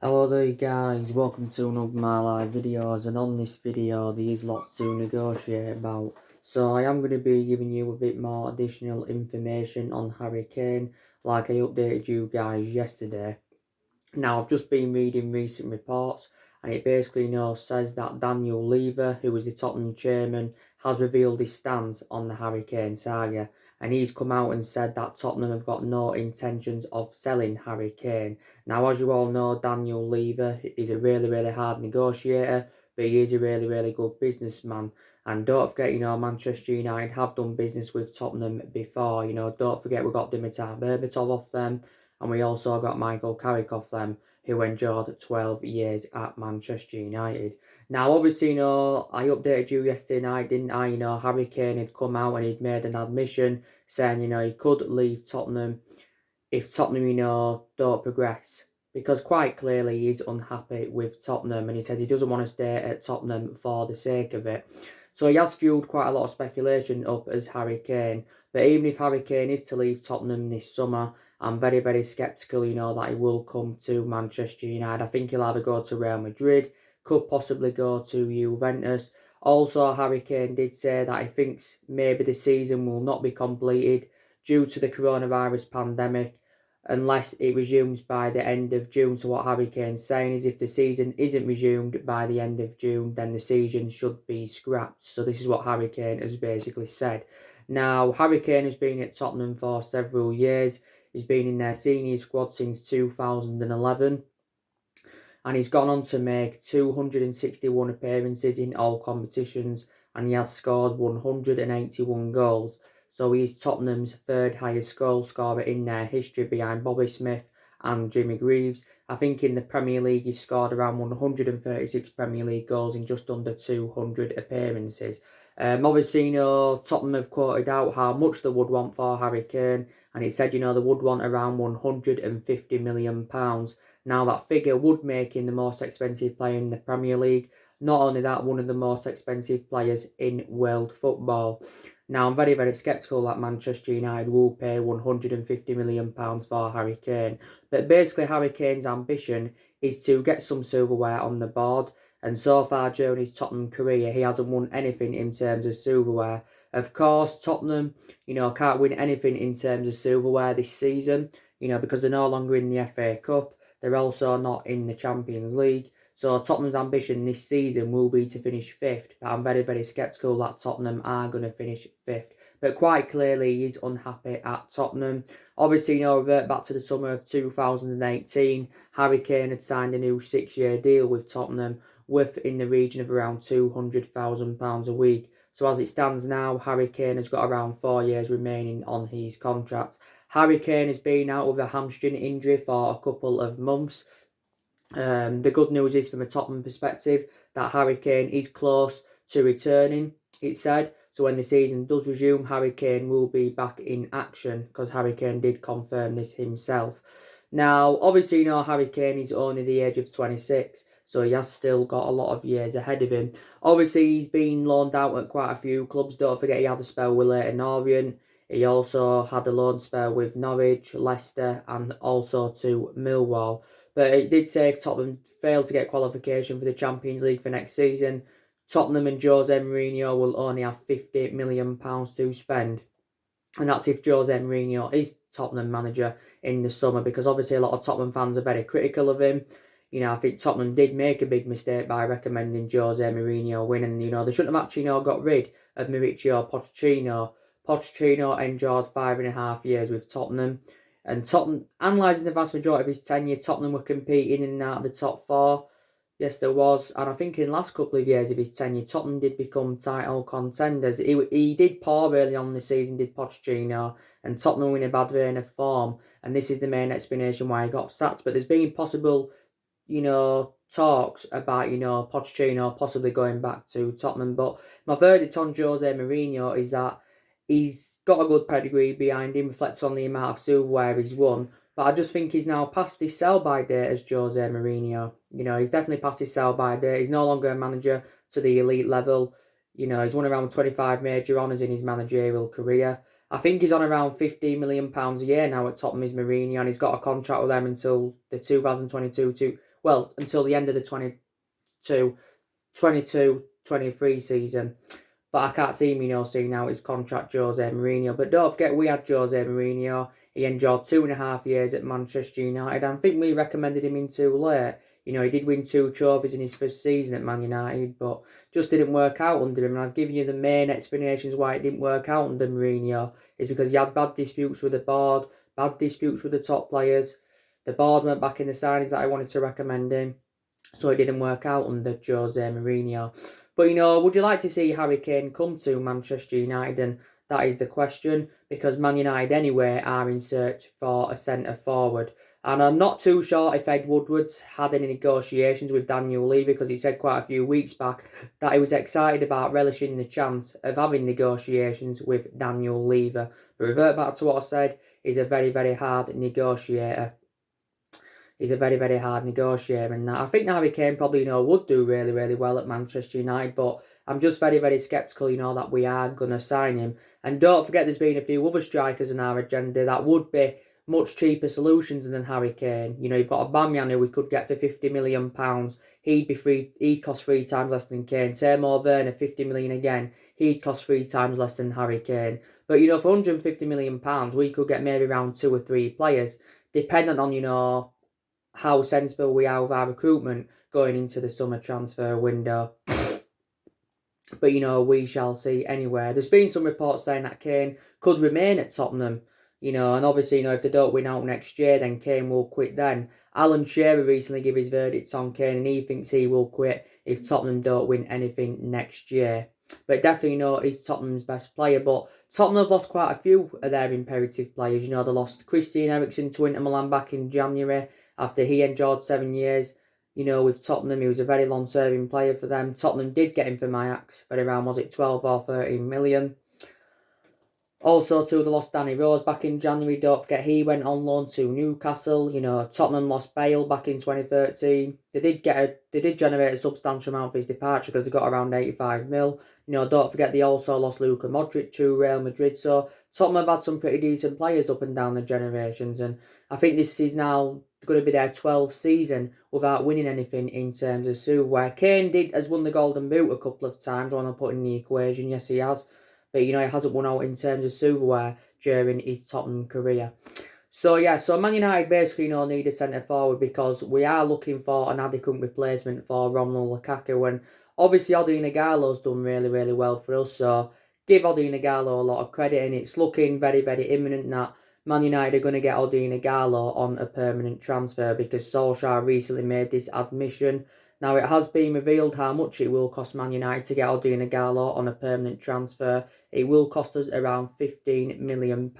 Hello there guys, welcome to another of my live videos, and on this video there is lots to negotiate about. So I am going to be giving you a bit more additional information on Harry Kane, like I updated you guys yesterday. Now I've just been reading recent reports, and it basically says that Daniel Levy, who is the Tottenham chairman, has revealed his stance on the Harry Kane saga, and he's come out and said that Tottenham have got no intentions of selling Harry Kane. Now, as you all know, Daniel Levy is a really hard negotiator, but he is a really good businessman. And don't forget, Manchester United have done business with Tottenham before. Don't forget we got Dimitar Berbatov off them, and we also got Michael Carrick off them, who endured 12 years at Manchester United. Now, obviously, I updated you yesterday night, didn't I? Harry Kane had come out and he'd made an admission saying, he could leave Tottenham if Tottenham, don't progress. Because quite clearly he's unhappy with Tottenham, and he says he doesn't want to stay at Tottenham for the sake of it. So he has fueled quite a lot of speculation up as Harry Kane. But even if Harry Kane is to leave Tottenham this summer, I'm very sceptical, that he will come to Manchester United. I think he'll either go to Real Madrid, could possibly go to Juventus. Also, Harry Kane did say that he thinks maybe the season will not be completed due to the coronavirus pandemic unless it resumes by the end of June. So what Harry Kane's saying is if the season isn't resumed by the end of June, then the season should be scrapped. So this is what Harry Kane has basically said. Now, Harry Kane has been at Tottenham for several years. He's been in their senior squad since 2011. And he's gone on to make 261 appearances in all competitions, and he has scored 181 goals. So he's Tottenham's third highest goal scorer in their history, behind Bobby Smith and Jimmy Greaves. I think in the Premier League he scored around 136 Premier League goals in just under 200 appearances. Obviously, Tottenham have quoted out how much they would want for Harry Kane, and it said, they would want around £150 million. Now, that figure would make him the most expensive player in the Premier League. Not only that, one of the most expensive players in world football. Now, I'm very sceptical that Manchester United will pay £150 million for Harry Kane. But basically, Harry Kane's ambition is to get some silverware on the board. And so far during his Tottenham career, he hasn't won anything in terms of silverware. Of course, Tottenham, can't win anything in terms of silverware this season, because they're no longer in the FA Cup. They're also not in the Champions League. So Tottenham's ambition this season will be to finish 5th. But I'm very sceptical that Tottenham are going to finish 5th. But quite clearly, he's unhappy at Tottenham. Obviously, revert back to the summer of 2018. Harry Kane had signed a new 6-year deal with Tottenham, worth in the region of around £200,000 a week. So as it stands now, Harry Kane has got around 4 years remaining on his contract. Harry Kane has been out with a hamstring injury for a couple of months. The good news is, from a Tottenham perspective, that Harry Kane is close to returning, it said. So when the season does resume, Harry Kane will be back in action, because Harry Kane did confirm this himself. Now, obviously, Harry Kane is only the age of 26, so he has still got a lot of years ahead of him. Obviously, he's been loaned out at quite a few clubs. Don't forget he had a spell with Leyton Orient. He also had a loan spell with Norwich, Leicester, and also to Millwall. But it did say if Tottenham fail to get qualification for the Champions League for next season, Tottenham and Jose Mourinho will only have £50 million to spend. And that's if Jose Mourinho is Tottenham manager in the summer, because obviously a lot of Tottenham fans are very critical of him. I think Tottenham did make a big mistake by recommending Jose Mourinho win, and, they shouldn't have actually got rid of Mauricio Pochettino. Pochettino endured 5.5 years with Tottenham. And Tottenham, analysing the vast majority of his tenure, Tottenham were competing in and out of the top 4. Yes, there was. And I think in the last couple of years of his tenure, Tottenham did become title contenders. He did poor early on in the season, did Pochettino, and Tottenham were in a bad vein of form. And this is the main explanation why he got sacked. But there's been possible, talks about, Pochettino possibly going back to Tottenham. But my verdict on Jose Mourinho is that he's got a good pedigree behind him, reflects on the amount of silverware he's won. But I just think he's now past his sell-by date as Jose Mourinho. He's definitely past his sell-by date. He's no longer a manager to the elite level. He's won around 25 major honours in his managerial career. I think he's on around £15 million a year now at Tottenham, is Mourinho, and he's got a contract with them until the 2022 well, until the end of the 22-23 season. But I can't see me seeing out his contract, Jose Mourinho. But don't forget, we had Jose Mourinho. He enjoyed 2.5 years at Manchester United. I think we recommended him in too late. He did win 2 trophies in his first season at Man United, but just didn't work out under him. And I've given you the main explanations why it didn't work out under Mourinho. Is because he had bad disputes with the board, bad disputes with the top players. The board went back in the signings that I wanted to recommend him. So it didn't work out under Jose Mourinho. But, would you like to see Harry Kane come to Manchester United? And that is the question, because Man United anyway are in search for a centre forward. And I'm not too sure if Ed Woodward's had any negotiations with Daniel Levy, because he said quite a few weeks back that he was excited about relishing the chance of having negotiations with Daniel Levy. But revert back to what I said, he's a very, very hard negotiator. He's a very, very hard negotiator, and I think Harry Kane probably, would do really, really well at Manchester United, but I'm just very, very sceptical, that we are going to sign him. And don't forget, there's been a few other strikers on our agenda that would be much cheaper solutions than Harry Kane. You've got Aubameyang, who we could get for £50 million. He'd cost 3 times less than Kane. Timo Werner, £50 million again. He'd cost 3 times less than Harry Kane. But, for £150 million, we could get maybe around 2 or 3 players, dependent on, how sensible we are with our recruitment going into the summer transfer window. But, we shall see anyway. There's been some reports saying that Kane could remain at Tottenham, and obviously, if they don't win out next year, then Kane will quit then. Alan Shearer recently gave his verdict on Kane, and he thinks he will quit if Tottenham don't win anything next year. But definitely, he's Tottenham's best player. But Tottenham have lost quite a few of their imperative players. They lost Christian Eriksen to Inter Milan back in January, after he enjoyed 7 years, with Tottenham. He was a very long-serving player for them. Tottenham did get him from Ajax for around, 12 or 13 million. Also, too, they lost Danny Rose back in January. Don't forget, he went on loan to Newcastle. Tottenham lost Bale back in 2013. They did generate a substantial amount for his departure, because they got around 85 mil. Don't forget, they also lost Luka Modric to Real Madrid. So Tottenham have had some pretty decent players up and down the generations, and I think this is now going to be their 12th season without winning anything in terms of silverware. Kane has won the Golden Boot a couple of times when I put in the equation. Yes, he has. But, he hasn't won out in terms of silverware during his Tottenham career. So Man United basically need a centre forward, because we are looking for an adequate replacement for Romelu Lukaku. And obviously, Odion Ighalo's done really, really well for us. So give Odion Ighalo a lot of credit, and it's looking very, very imminent that Man United are going to get Odion Ighalo on a permanent transfer, because Solskjaer recently made this admission. Now, it has been revealed how much it will cost Man United to get Odion Ighalo on a permanent transfer. It will cost us around £15 million.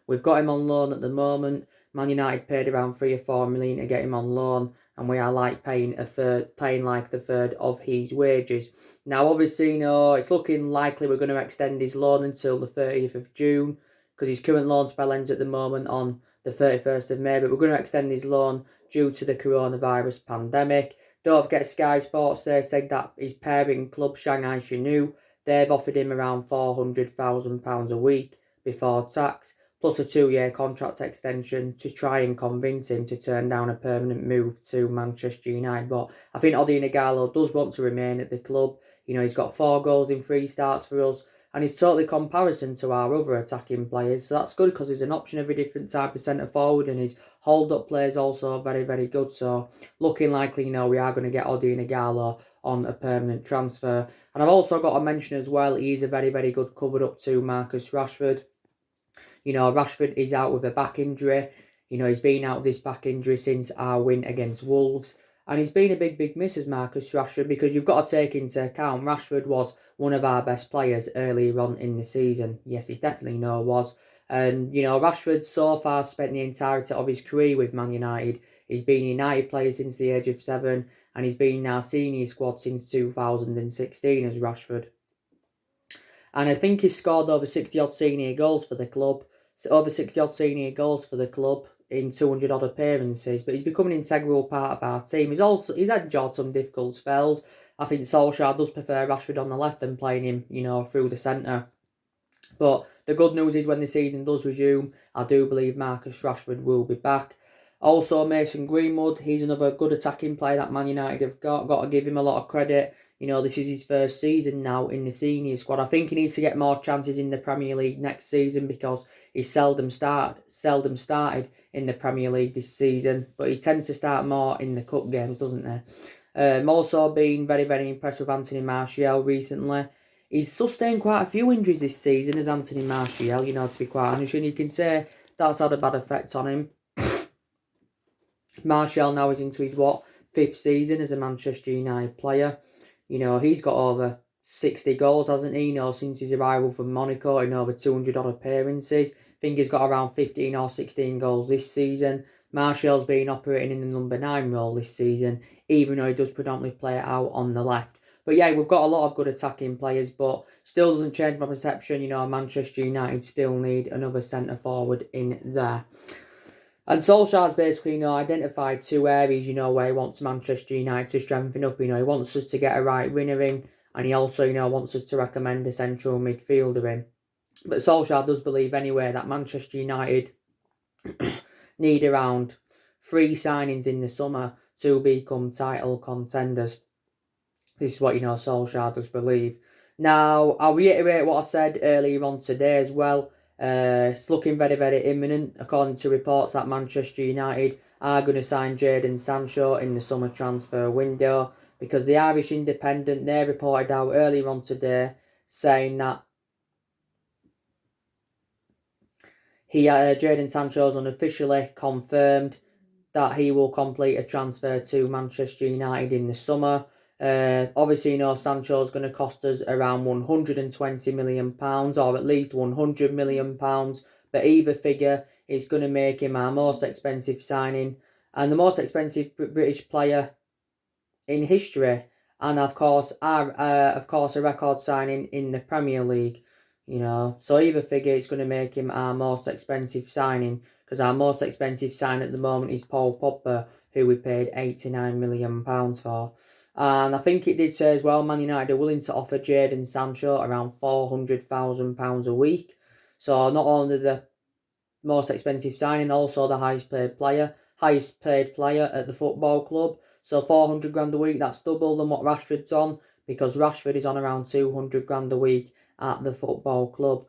We've got him on loan at the moment. Man United paid around 3 or 4 million to get him on loan, and we are paying like the third of his wages. Now, obviously, it's looking likely we're going to extend his loan until the 30th of June, because his current loan spell ends at the moment on the 31st of May, but we're going to extend his loan due to the coronavirus pandemic. Don't forget, Sky Sports, they said that his parent club, Shanghai Shenhua, they've offered him around £400,000 a week before tax, plus a 2-year contract extension to try and convince him to turn down a permanent move to Manchester United. But I think Odion Ighalo does want to remain at the club. He's got 4 goals in 3 starts for us, and he's totally comparison to our other attacking players. So that's good, because he's an option every different type of centre forward, and his hold-up play is also very, very good. So looking likely, we are going to get Odion Ighalo on a permanent transfer. And I've also got to mention as well, he's a very, very good covered-up to Marcus Rashford. Rashford is out with a back injury. He's been out with this back injury since our win against Wolves. And he's been a big, big miss as Marcus Rashford, because you've got to take into account Rashford was one of our best players earlier on in the season. Yes, he definitely was. And, Rashford so far spent the entirety of his career with Man United. He's been a United player since the age of 7, and he's been in our senior squad since 2016 as Rashford. And I think he's scored over 60-odd senior goals for the club. Over 60-odd senior goals for the club in 200-odd appearances, but he's become an integral part of our team. He's enjoyed some difficult spells. I think Solskjaer does prefer Rashford on the left and playing him, through the centre. But the good news is, when the season does resume, I do believe Marcus Rashford will be back. Also, Mason Greenwood, he's another good attacking player that Man United have got. Got to give him a lot of credit. You know, this is his first season now in the senior squad. I think he needs to get more chances in the Premier League next season because he's seldom started in the Premier League this season. But he tends to start more in the cup games, doesn't he? Also been very, very impressed with Anthony Martial recently. He's sustained quite a few injuries this season as Anthony Martial, you know, to be quite honest. And you can say that's had a bad effect on him. Martial now is into his, fifth season as a Manchester United player. You know, he's got over 60 goals, hasn't he? You know, since his arrival from Monaco in over 200 odd appearances. I think he's got around 15 or 16 goals this season. Martial's been operating in the number 9 role this season, even though he does predominantly play it out on the left. But yeah, we've got a lot of good attacking players, but still doesn't change my perception. You know, Manchester United still need another centre forward in there. And Solskjaer's basically, you know, identified 2 areas, you know, where he wants Manchester United to strengthen up. You know, he wants us to get a right winger in, and he also, you know, wants us to recommend a central midfielder in. But Solskjaer does believe anyway that Manchester United need around 3 signings in the summer to become title contenders. This is what, you know, Solskjaer does believe. Now, I'll reiterate what I said earlier on today as well. It's looking very, very imminent, according to reports that Manchester United are going to sign Jadon Sancho in the summer transfer window, because the Irish Independent, they reported out earlier on today saying that Jadon Sancho has unofficially confirmed that he will complete a transfer to Manchester United in the summer. Obviously, you know, Sancho's going to cost us around £120 million, or at least £100 million. But either figure is going to make him our most expensive signing and the most expensive British player in history. And of course, a record signing in the Premier League. You know, so either figure it's going to make him our most expensive signing, because our most expensive sign at the moment is Paul Pogba, who we paid £89 million for. And I think it did say as well, Man United are willing to offer Jadon Sancho around £400,000 a week. So not only the most expensive signing, also the highest paid player at the football club. So 400 grand a week, that's double than what Rashford's on, because Rashford is on around 200 grand a week at the football club.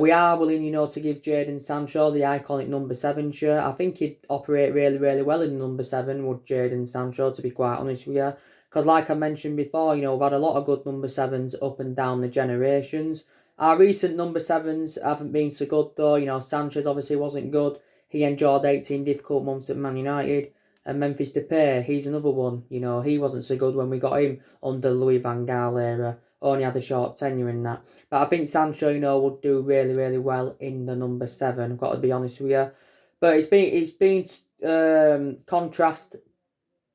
We are willing, you know, to give Jadon Sancho the iconic number 7 shirt. I think he'd operate really, really well in number 7, would Jadon Sancho, to be quite honest with you. Because like I mentioned before, you know, we've had a lot of good number 7s up and down the generations. Our recent number 7s haven't been so good though. You know, Sanchez obviously wasn't good. He endured 18 difficult months at Man United. And Memphis Depay, he's another one. You know, he wasn't so good when we got him under Louis van Gaal era. Only had a short tenure in that. But I think Sancho, you know, would do really, really well in the number 7. I've got to be honest with you. But it's been contrast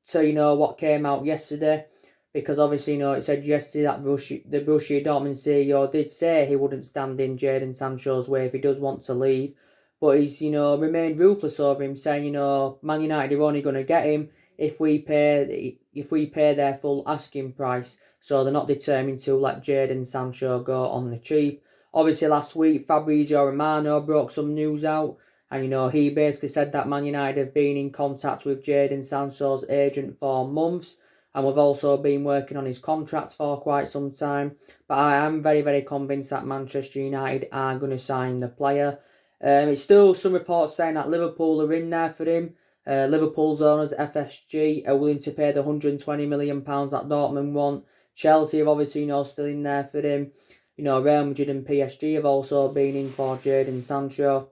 to, you know, what came out yesterday. Because obviously, you know, it said yesterday that the Borussia Dortmund CEO did say he wouldn't stand in Jadon Sancho's way if he does want to leave. But he's, you know, remained ruthless over him, saying, you know, Man United are only going to get him if we pay their full asking price. So they're not determined to let Jadon Sancho go on the cheap. Obviously, last week, Fabrizio Romano broke some news out. And, you know, he basically said that Man United have been in contact with Jadon Sancho's agent for months. And we've also been working on his contracts for quite some time. But I am very, very convinced that Manchester United are going to sign the player. It's still some reports saying that Liverpool are in there for him. Liverpool's owners, FSG, are willing to pay the £120 million that Dortmund want. Chelsea have obviously, you know, still in there for him. You know, Real Madrid and PSG have also been in for Jadon Sancho.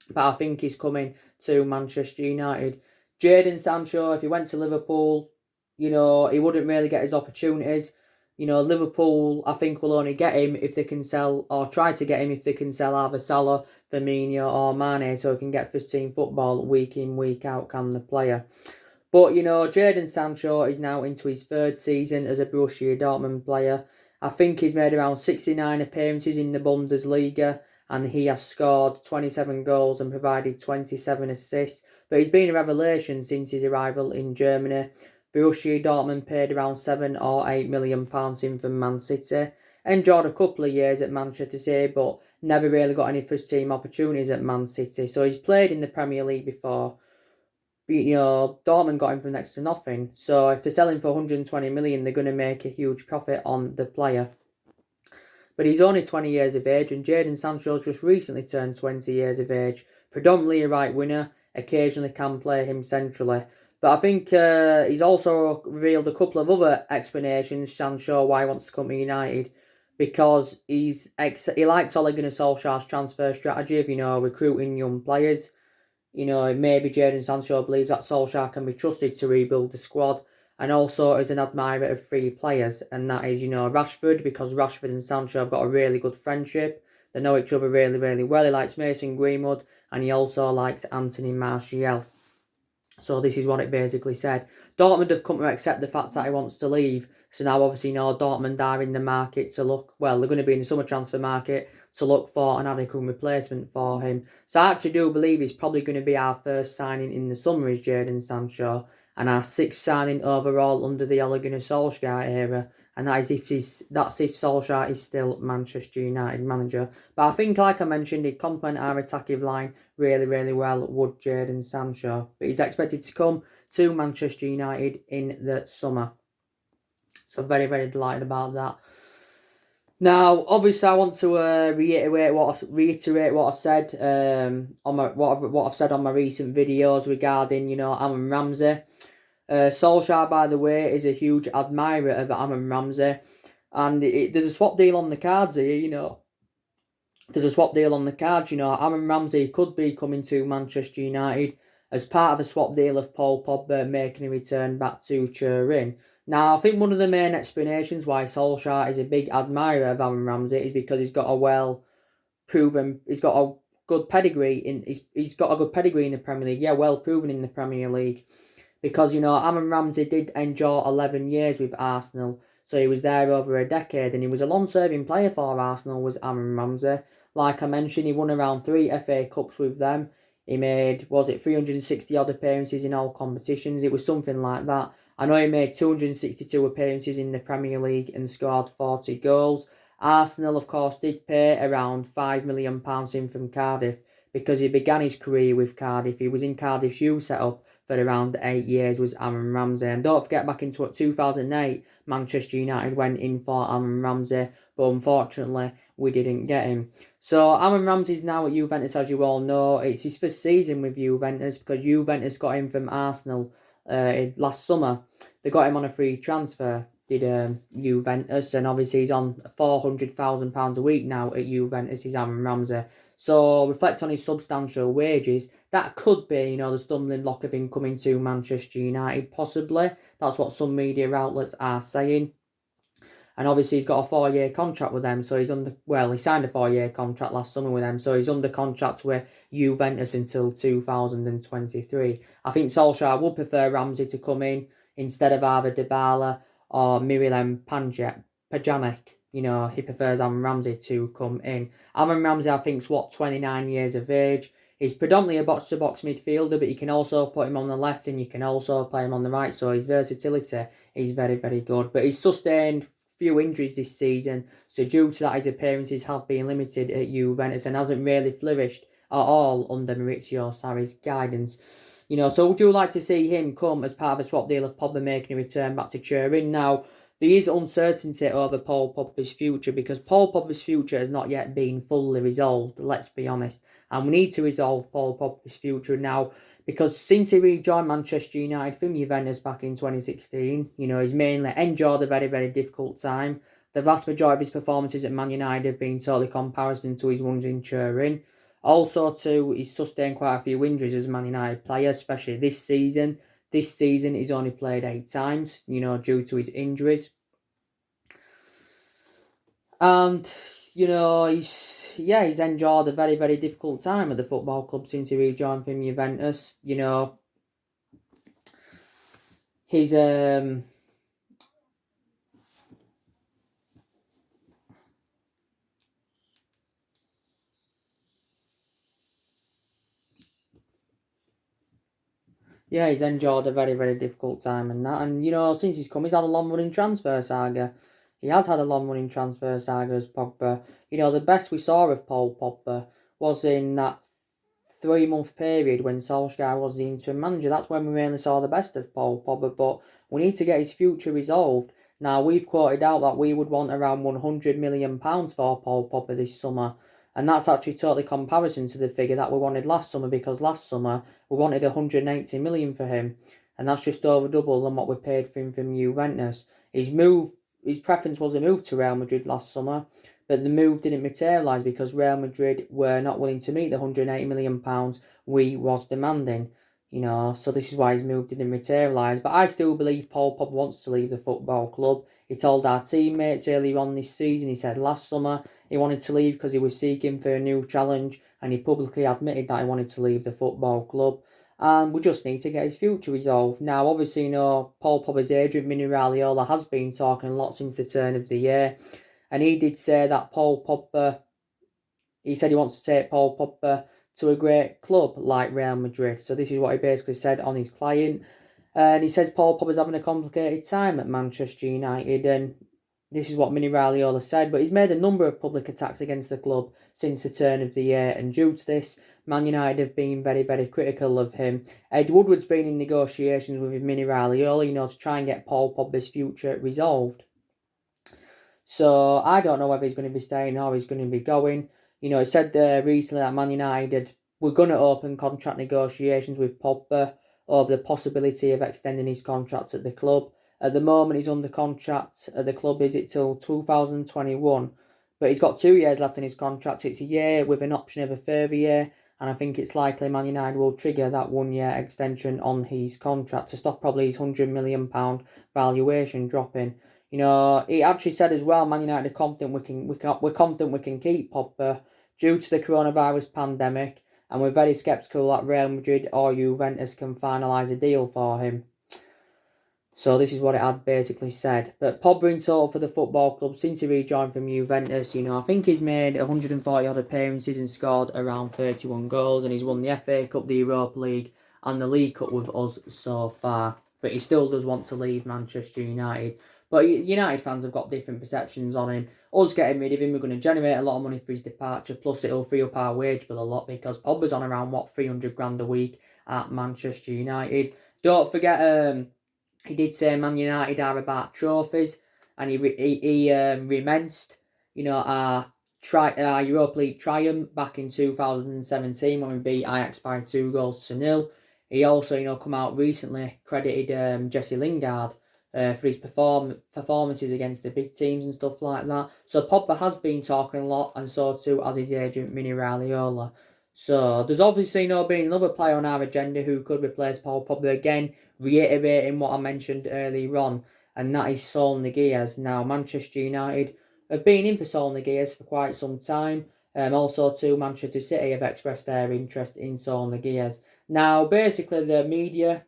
But I think he's coming to Manchester United. Jadon Sancho, if he went to Liverpool, you know, he wouldn't really get his opportunities. You know, Liverpool, I think, will only get him if they can sell, or try to get him if they can sell either Salah, Firmino or Mane, so he can get 15 football week in, week out, can the player. But, you know, Jadon Sancho is now into his 3rd season as a Borussia Dortmund player. I think he's made around 69 appearances in the Bundesliga, and he has scored 27 goals and provided 27 assists. But he's been a revelation since his arrival in Germany. Borussia Dortmund paid around £7 or £8 million in from Man City. Enjoyed a couple of years at Manchester City, but never really got any first team opportunities at Man City. So he's played in the Premier League before. Dortmund got him for next to nothing. So if they're selling for 120 million, they're going to make a huge profit on the player. But he's only 20 years of age, and Jadon Sancho's just recently turned 20 years of age. Predominantly a right winger, occasionally can play him centrally. But I think he's also revealed a couple of other explanations, Sancho, why he wants to come to United. Because he likes Ole Gunnar Solskjaer's transfer strategy of, recruiting young players. Maybe Jadon Sancho believes that Solskjaer can be trusted to rebuild the squad, and also is an admirer of three players, and that is, Rashford, because Rashford and Sancho have got a really good friendship. They know each other really, really well. He likes Mason Greenwood, and he also likes Anthony Martial. So this is what it basically said. Dortmund have come to accept the fact that he wants to leave. So now obviously Dortmund are in the market to look, they're going to be in the summer transfer market to look for an adequate replacement for him. So I actually do believe he's probably going to be our first signing in the summer is Jadon Sancho, and our sixth signing overall under the Ole Gunnar Solskjaer era. And that's if Solskjaer is still Manchester United manager. But I think, like I mentioned, he'd complement our attacking line really, really well, would Jadon Sancho. But he's expected to come to Manchester United in the summer. So very, very delighted about that. Now, obviously, I want to reiterate what I said on what I've said on my recent videos regarding Aaron Ramsey. Solskjaer, by the way, is a huge admirer of Aaron Ramsey, and there's a swap deal on the cards here. There's a swap deal on the cards. Aaron Ramsey could be coming to Manchester United as part of a swap deal of Paul Pogba making a return back to Turin. Now, I think one of the main explanations why Solskjaer is a big admirer of Aaron Ramsey is because he's got a good pedigree he's got a good pedigree in the Premier League. Yeah, well proven in the Premier League. Because, Aaron Ramsey did endure 11 years with Arsenal. So he was there over a decade, and he was a long-serving player for Arsenal, was Aaron Ramsey. Like I mentioned, he won around 3 FA Cups with them. He made, 360-odd appearances in all competitions? It was something like that. I know he made 262 appearances in the Premier League and scored 40 goals. Arsenal, of course, did pay around £5 million in from Cardiff because he began his career with Cardiff. He was in Cardiff's youth setup for around 8 years, was Aaron Ramsey. And don't forget, back in 2008, Manchester United went in for Aaron Ramsey, but unfortunately, we didn't get him. So Aaron Ramsey's now at Juventus, as you all know. It's his first season with Juventus because Juventus got him from Arsenal last summer. They got him on a free transfer, did Juventus, and obviously he's on £400,000 a week now at Juventus, is Aaron Ramsey. So reflect on his substantial wages. That could be, the stumbling block of him coming to Manchester United, possibly. That's what some media outlets are saying. And obviously he's got a 4-year contract with them, so he signed a 4-year contract last summer with them, so he's under contract with Juventus until 2023. I think Solskjaer would prefer Ramsey to come in instead of either Dybala or Miralem Pjanic. He prefers Aaron Ramsey to come in. Aaron Ramsey, I think, is 29 years of age. He's predominantly a box-to-box midfielder, but you can also put him on the left and you can also play him on the right, so his versatility is very, very good. But he's sustained few injuries this season, so due to that his appearances have been limited at Juventus and hasn't really flourished at all under Maurizio Sarri's guidance. So would you like to see him come as part of a swap deal of Pogba making a return back to Turin? Now, there is uncertainty over Paul Pogba's future because Paul Pogba's future has not yet been fully resolved, let's be honest. And we need to resolve Paul Pogba's future now because since he rejoined Manchester United from Juventus back in 2016, he's mainly endured a very, very difficult time. The vast majority of his performances at Man United have been totally comparison to his ones in Turin. Also, too, he's sustained quite a few injuries as a Man United player, especially this season. This season, he's only played 8 times, due to his injuries. And, he's endured a very, very difficult time at the football club since he rejoined from Juventus. He's he's endured a very, very difficult time and that. And, since he's come, he's had a long-running transfer saga. He has had a long-running transfer saga as Pogba. The best we saw of Paul Pogba was in that 3-month period when Solskjaer was the interim manager. That's when we mainly saw the best of Paul Pogba, but we need to get his future resolved. Now, we've quoted out that we would want around £100 million for Paul Pogba this summer, and that's actually totally comparison to the figure that we wanted last summer, because last summer we wanted 180 million for him, and that's just over double than what we paid for him from Juventus. His preference was a move to Real Madrid last summer, but the move didn't materialise because Real Madrid were not willing to meet the £180 million we was demanding. So this is why his move didn't materialise. But I still believe Paul Pogba wants to leave the football club. He told our teammates earlier on this season, he said last summer he wanted to leave because he was seeking for a new challenge, and he publicly admitted that he wanted to leave the football club. And we just need to get his future resolved. Now, obviously, Paul Pogba's agent, Mini Raiola, has been talking a lot since the turn of the year. And he did say that he said he wants to take Paul Pogba to a great club like Real Madrid. So this is what he basically said on his client. And he says Paul Pogba's having a complicated time at Manchester United, and this is what Mini Raiola said. But he's made a number of public attacks against the club since the turn of the year, and due to this, Man United have been very, very critical of him. Ed Woodward's been in negotiations with Mini Raiola, to try and get Paul Pogba's future resolved. So I don't know whether he's going to be staying or he's going to be going. It said recently that Man United were going to open contract negotiations with Pogba over the possibility of extending his contract at the club. At the moment, he's under contract at the club, is it till 2021? But he's got 2 years left in his contract. It's a year with an option of a further year, and I think it's likely Man United will trigger that 1-year extension on his contract to stop probably his £100 million valuation dropping. He actually said as well, Man United are confident we're confident we can keep Pogba due to the coronavirus pandemic, and we're very sceptical that Real Madrid or Juventus can finalise a deal for him. So this is what it had basically said. But Pogba in total for the football club since he rejoined from Juventus, I think he's made 140 odd appearances and scored around 31 goals, and he's won the FA Cup, the Europa League and the League Cup with us so far. But he still does want to leave Manchester United. But United fans have got different perceptions on him. Us getting rid of him, we're going to generate a lot of money for his departure, plus it'll free up our wage bill a lot, because Pogba's on around, 300 grand a week at Manchester United. Don't forget, he did say Man United are about trophies, and he remensed, our Europa League triumph back in 2017 when we beat Ajax by 2-0. He also, come out recently, credited Jesse Lingard for his performances against the big teams and stuff like that. So Pogba has been talking a lot, and so too has his agent Mini Raiola. So there's obviously been another player on our agenda who could replace Paul Pogba again, reiterating what I mentioned earlier on, and that is Saul Niguez. Now, Manchester United have been in for Saul Niguez for quite some time. Also too, Manchester City have expressed their interest in Saul Niguez. Now, basically, the media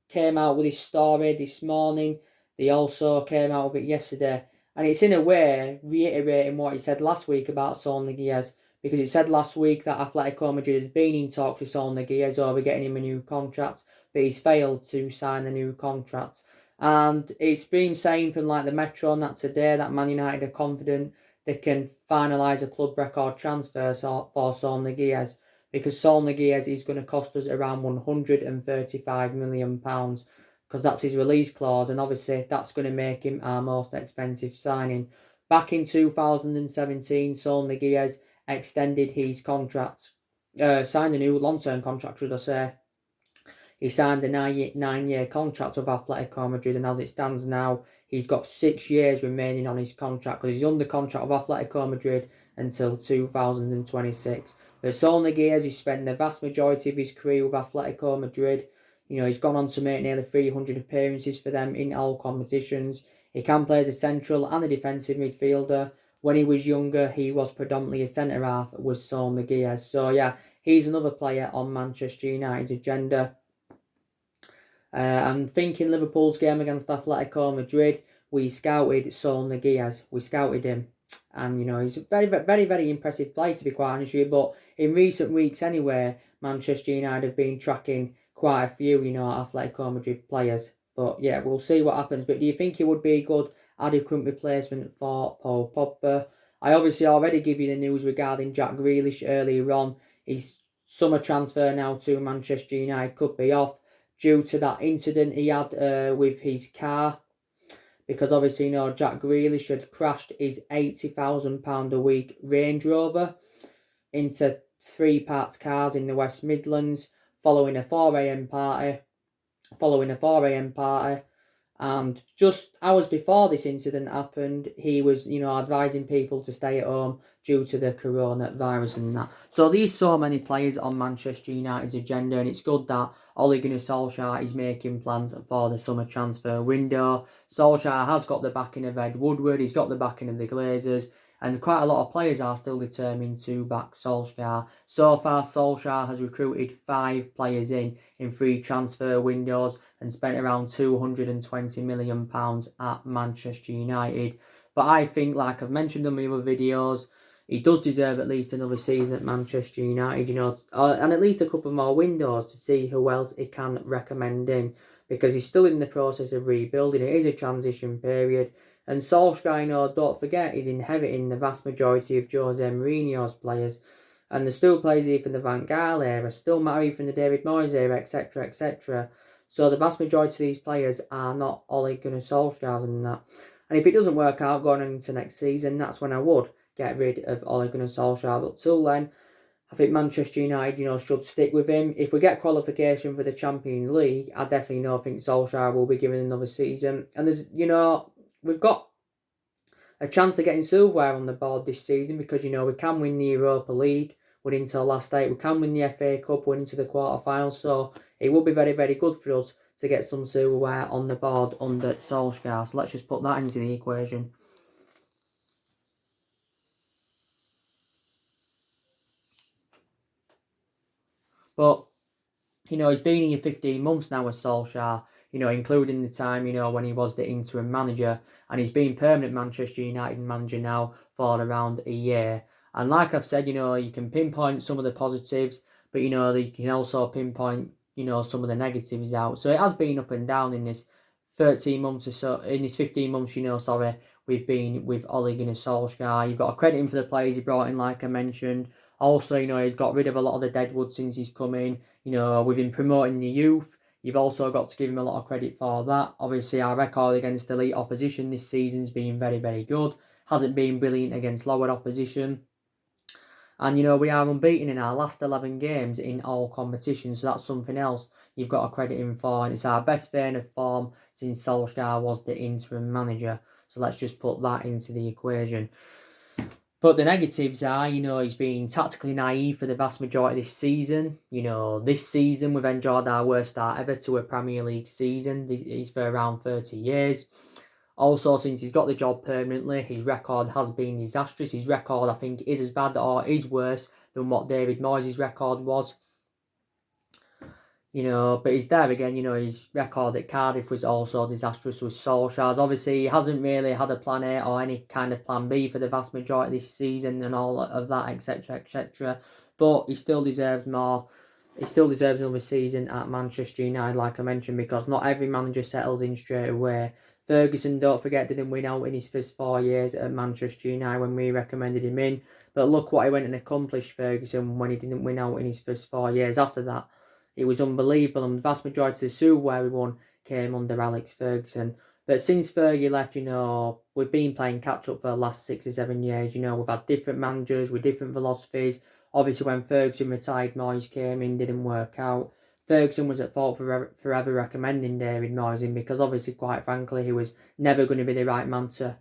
came out with his story this morning. They also came out with it yesterday, and it's in a way reiterating what he said last week about Saul Niguez, because he said last week that Atletico Madrid had been in talks with Saul Niguez over getting him a new contract, but he's failed to sign a new contract. And it's been saying from the Metro and that today that Man United are confident they can finalise a club record transfer for Saul Niguez, because Saul Niguez is going to cost us around £135 million, because that's his release clause, and obviously that's going to make him our most expensive signing. Back in 2017, Saul Niguez extended his contract, signed a new long-term contract, should I say. He signed a 9-year contract with Atletico Madrid, and as it stands now, he's got 6 years remaining on his contract, because he's under contract with Atletico Madrid until 2026. But Saul Niguez, he's spent the vast majority of his career with Atletico Madrid. He's gone on to make nearly 300 appearances for them in all competitions. He can play as a central and a defensive midfielder. When he was younger, he was predominantly a centre-half, was Saul Niguez. So yeah, he's another player on Manchester United's agenda. I'm thinking Liverpool's game against Atletico Madrid, we scouted Saul Niguez. We scouted him. And, he's a very, very, very impressive player, to be quite honest with you. But in recent weeks anyway, Manchester United have been tracking quite a few, Atletico Madrid players. But yeah, we'll see what happens. But do you think he would be a good, adequate replacement for Paul Pogba? I obviously already give you the news regarding Jack Grealish earlier on. He's summer transfer now to Manchester United could be off due to that incident he had with his car. Because obviously, Jack Grealish had crashed his £80,000 a week Range Rover into 3 parts cars in the West Midlands following a 4am party. And just hours before this incident happened, he was, advising people to stay at home due to the coronavirus and that. So there's so many players on Manchester United's agenda, and it's good that Ole Gunnar Solskjaer is making plans for the summer transfer window. Solskjaer has got the backing of Ed Woodward, he's got the backing of the Glazers, and quite a lot of players are still determined to back Solskjaer. So far, Solskjaer has recruited 5 players in 3 transfer windows and spent around £220 million at Manchester United. But I think, like I've mentioned in my other videos, he does deserve at least another season at Manchester United, and at least a couple more windows to see who else he can recommend in, because he's still in the process of rebuilding. It is a transition period. And Solskjaer, don't forget, is inheriting the vast majority of Jose Mourinho's players. And there's still players here from the Van Gaal era, still married from the David Moyes era, etc., etc. So the vast majority of these players are not Ole Gunnar Solskjaer's and that. And if it doesn't work out going into next season, that's when I would get rid of Ole Gunnar Solskjaer. But till then, I think Manchester United, should stick with him. If we get qualification for the Champions League, I definitely think Solskjaer will be given another season. And there's, we've got a chance of getting silverware on the board this season because, we can win the Europa League, win into the last 8. We can win the FA Cup, win into the quarterfinals. So it will be very, very good for us to get some silverware on the board under Solskjaer. So let's just put that into the equation. But, he's been here 15 months now with Solskjaer, including the time, when he was the interim manager. And he's been permanent Manchester United manager now for around a year. And like I've said, you can pinpoint some of the positives, but, you can also pinpoint, some of the negatives out. So it has been up and down in this 13 months or so, in this 15 months, we've been with Ole Gunnar Solskjaer. You've got to credit him for the players he brought in, like I mentioned. Also, he's got rid of a lot of the deadwood since he's come in. With him promoting the youth, you've also got to give him a lot of credit for that. Obviously, our record against elite opposition this season's been very, very good. Hasn't been brilliant against lower opposition. And, we are unbeaten in our last 11 games in all competitions. So that's something else you've got to credit him for. And it's our best vein of form since Solskjaer was the interim manager. So let's just put that into the equation. But the negatives are, he's been tactically naive for the vast majority of this season. This season we've enjoyed our worst start ever to a Premier League season. He's for around 30 years. Also, since he's got the job permanently, his record has been disastrous. His record, I think, is as bad or is worse than what David Moyes' record was. But he's there again, his record at Cardiff was also disastrous with Solskjaer's. Obviously, he hasn't really had a plan A or any kind of plan B for the vast majority of this season and all of that, etc., etc. But he still deserves more. He still deserves another season at Manchester United, like I mentioned, because not every manager settles in straight away. Ferguson, don't forget, didn't win out in his first 4 years at Manchester United when we recommended him in. But look what he went and accomplished, Ferguson, when he didn't win out in his first 4 years after that. It was unbelievable, and the vast majority of the silverware we won came under Alex Ferguson. But since Fergie left, we've been playing catch-up for the last 6 or 7 years. We've had different managers with different philosophies. Obviously, when Ferguson retired, Moyes came in, didn't work out. Ferguson was at fault for forever recommending David Moyes in because obviously, quite frankly, he was never going to be the right man to,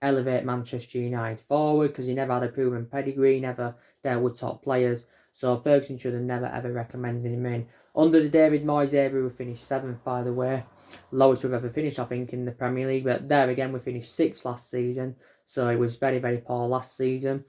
elevate Manchester United forward because he never had a proven pedigree, never dealt with top players. So Ferguson should have never ever recommended him in. Under the David Moyes era, we finished 7th, by the way. Lowest we've ever finished, I think, in the Premier League. But there again, we finished 6th last season. So it was very, very poor last season.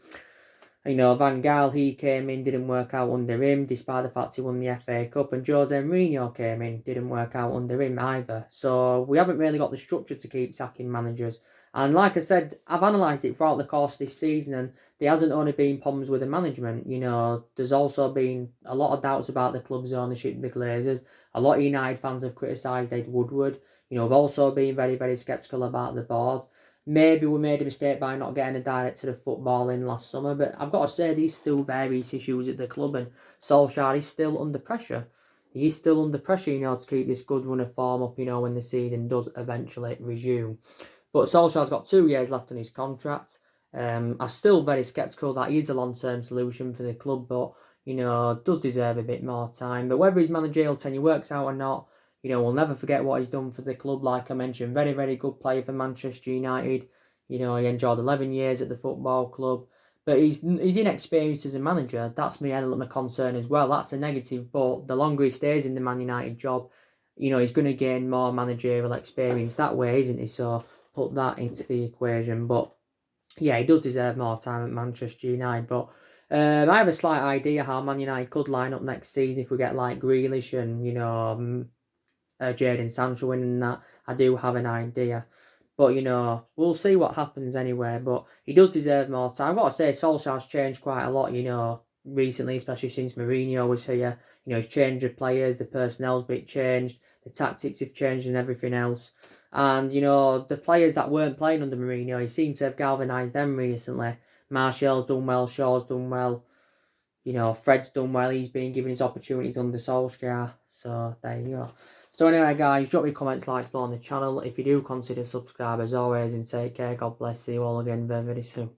Van Gaal, he came in, didn't work out under him, despite the fact he won the FA Cup. And Jose Mourinho came in, didn't work out under him either. So we haven't really got the structure to keep sacking managers. And like I said, I've analysed it throughout the course of this season, and there hasn't only been problems with the management. There's also been a lot of doubts about the club's ownership, the Glazers. A lot of United fans have criticised Ed Woodward. We've also been very, very sceptical about the board. Maybe we made a mistake by not getting a director of football in last summer, but I've got to say there's still various issues at the club, and Solskjaer is still under pressure. He's still under pressure, to keep this good run of form up, when the season does eventually resume. But Solskjaer's got 2 years left on his contract. I'm still very sceptical that he's a long-term solution for the club, but, does deserve a bit more time. But whether his managerial tenure works out or not, we'll never forget what he's done for the club. Like I mentioned, very, very good player for Manchester United. He enjoyed 11 years at the football club. But he's inexperienced as a manager. That's my concern as well. That's a negative. But the longer he stays in the Man United job, he's going to gain more managerial experience that way, isn't he? So put that into the equation. But yeah, he does deserve more time at Manchester United. But I have a slight idea how Man United could line up next season if we get like Grealish and Jadon Sancho winning that. I do have an idea. But, we'll see what happens anyway. But he does deserve more time. I've got to say, Solskjaer's changed quite a lot, recently, especially since Mourinho was here. He's changed the players, the personnel's bit changed, the tactics have changed and everything else. And, the players that weren't playing under Mourinho, he seems to have galvanised them recently. Martial's done well, Shaw's done well. Fred's done well. He's been given his opportunities under Solskjaer. So, there you go. So, anyway, guys, drop your comments, likes below on the channel. If you do consider subscribe, as always, and take care. God bless you all again very, very soon.